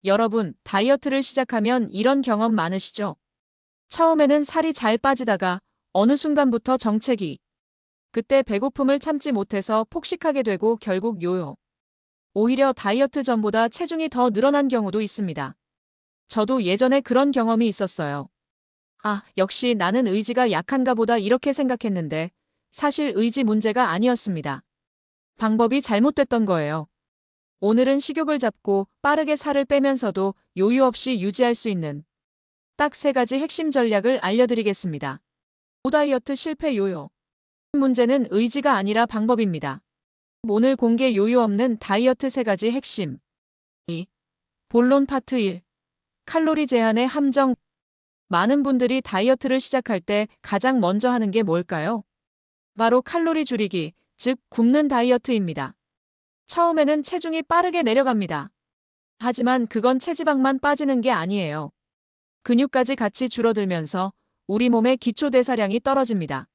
여러분, 다이어트를 시작하면 이런 경험 많으시죠? 처음에는 살이 잘 빠지다가 어느 순간부터 정체기. 그때 배고픔을 참지 못해서 폭식하게 되고 결국 요요. 오히려 다이어트 전보다 체중이 더 늘어난 경우도 있습니다. 저도 예전에 그런 경험이 있었어요. 아, 역시 나는 의지가 약한가 보다 이렇게 생각했는데 사실 의지 문제가 아니었습니다. 방법이 잘못됐던 거예요. 오늘은 식욕을 잡고 빠르게 살을 빼면서도 요요 없이 유지할 수 있는 딱 3가지 핵심 전략을 알려드리겠습니다. 다이어트 실패 요요. 문제는 의지가 아니라 방법입니다. 오늘 공개 요요 없는 다이어트 3가지 핵심. 2. 본론 파트 1. 칼로리 제한의 함정. 많은 분들이 다이어트를 시작할 때 가장 먼저 하는 게 뭘까요? 바로 칼로리 줄이기, 즉 굶는 다이어트입니다. 처음에는 체중이 빠르게 내려갑니다. 하지만 그건 체지방만 빠지는 게 아니에요. 근육까지 같이 줄어들면서 우리 몸의 기초대사량이 떨어집니다.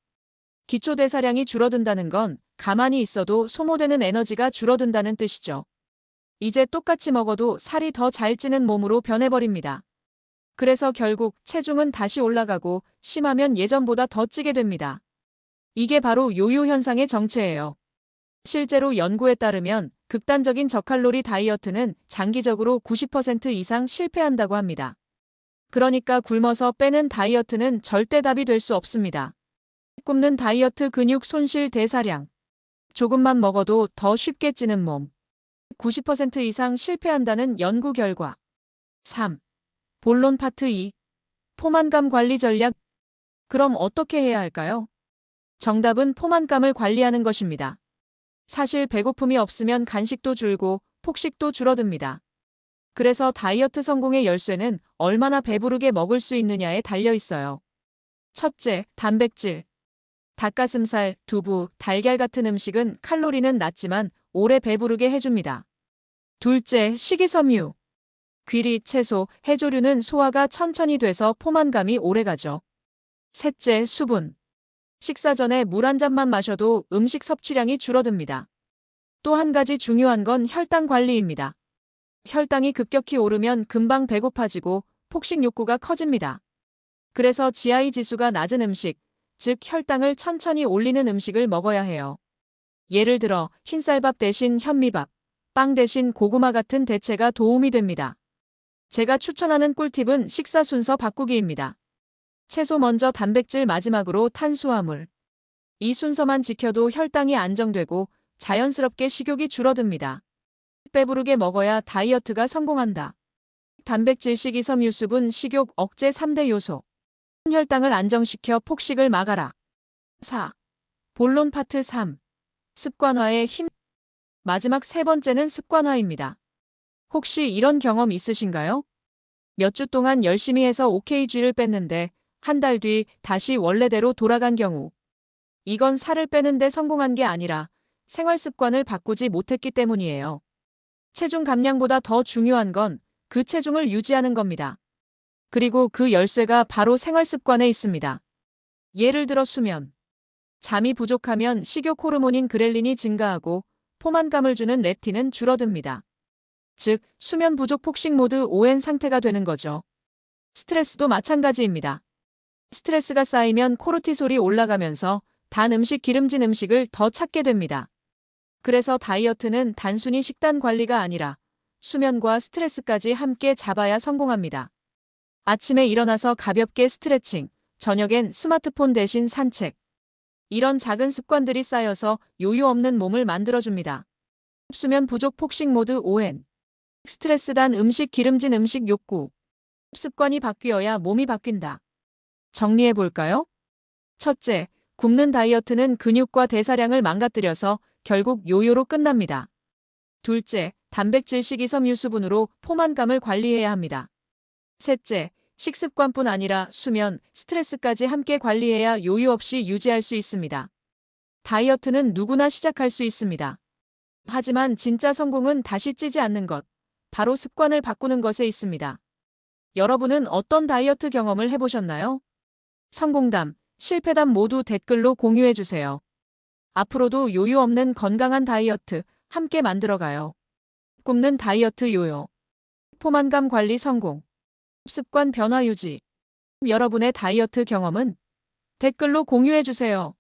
기초대사량이 줄어든다는 건 가만히 있어도 소모되는 에너지가 줄어든다는 뜻이죠. 이제 똑같이 먹어도 살이 더 잘 찌는 몸으로 변해버립니다. 그래서 결국 체중은 다시 올라가고 심하면 예전보다 더 찌게 됩니다. 이게 바로 요요 현상의 정체예요. 실제로 연구에 따르면 극단적인 저칼로리 다이어트는 장기적으로 90% 이상 실패한다고 합니다. 그러니까 굶어서 빼는 다이어트는 절대 답이 될 수 없습니다. 굶는 다이어트 근육 손실 대사량. 조금만 먹어도 더 쉽게 찌는 몸. 90% 이상 실패한다는 연구 결과. 3. 본론 파트 2. 포만감 관리 전략. 그럼 어떻게 해야 할까요? 정답은 포만감을 관리하는 것입니다. 사실 배고픔이 없으면 간식도 줄고 폭식도 줄어듭니다. 그래서 다이어트 성공의 열쇠는 얼마나 배부르게 먹을 수 있느냐에 달려 있어요. 첫째, 단백질. 닭가슴살, 두부, 달걀 같은 음식은 칼로리는 낮지만 오래 배부르게 해줍니다. 둘째, 식이섬유. 귀리, 채소, 해조류는 소화가 천천히 돼서 포만감이 오래가죠. 셋째, 수분. 식사 전에 물 한 잔만 마셔도 음식 섭취량이 줄어듭니다. 또 한 가지 중요한 건 혈당 관리입니다. 혈당이 급격히 오르면 금방 배고파지고 폭식 욕구가 커집니다. 그래서 GI 지수가 낮은 음식, 즉 혈당을 천천히 올리는 음식을 먹어야 해요. 예를 들어 흰쌀밥 대신 현미밥, 빵 대신 고구마 같은 대체가 도움이 됩니다. 제가 추천하는 꿀팁은 식사 순서 바꾸기입니다. 채소 먼저 단백질 마지막으로 탄수화물. 이 순서만 지켜도 혈당이 안정되고 자연스럽게 식욕이 줄어듭니다. 배부르게 먹어야 다이어트가 성공한다. 단백질, 식이섬유, 수분, 식욕 억제 3대 요소. 혈당을 안정시켜 폭식을 막아라. 4. 본론 파트 3. 습관화의 힘. 마지막 3번째는 습관화입니다. 혹시 이런 경험 있으신가요? 몇 주 동안 열심히 해서 OKG를 뺐는데 한 달 뒤 다시 원래대로 돌아간 경우. 이건 살을 빼는데 성공한 게 아니라 생활 습관을 바꾸지 못했기 때문이에요. 체중 감량보다 더 중요한 건 그 체중을 유지하는 겁니다. 그리고 그 열쇠가 바로 생활 습관에 있습니다. 예를 들어 수면. 잠이 부족하면 식욕 호르몬인 그렐린이 증가하고 포만감을 주는 렙틴은 줄어듭니다. 즉, 수면 부족 폭식 모드 ON 상태가 되는 거죠. 스트레스도 마찬가지입니다. 스트레스가 쌓이면 코르티솔이 올라가면서 단 음식, 기름진 음식을 더 찾게 됩니다. 그래서 다이어트는 단순히 식단 관리가 아니라 수면과 스트레스까지 함께 잡아야 성공합니다. 아침에 일어나서 가볍게 스트레칭, 저녁엔 스마트폰 대신 산책. 이런 작은 습관들이 쌓여서 요요 없는 몸을 만들어줍니다. 수면 부족 폭식 모드 ON. 스트레스 단 음식, 기름진 음식 욕구. 습관이 바뀌어야 몸이 바뀐다. 정리해볼까요? 첫째, 굶는 다이어트는 근육과 대사량을 망가뜨려서 결국 요요로 끝납니다. 둘째, 단백질, 식이섬유, 수분으로 포만감을 관리해야 합니다. 셋째, 식습관뿐 아니라 수면, 스트레스까지 함께 관리해야 요요 없이 유지할 수 있습니다. 다이어트는 누구나 시작할 수 있습니다. 하지만 진짜 성공은 다시 찌지 않는 것, 바로 습관을 바꾸는 것에 있습니다. 여러분은 어떤 다이어트 경험을 해보셨나요? 성공담, 실패담 모두 댓글로 공유해주세요. 앞으로도 요요 없는 건강한 다이어트 함께 만들어가요. 굶는 다이어트 요요. 포만감 관리 성공. 습관 변화 유지. 여러분의 다이어트 경험은 댓글로 공유해 주세요.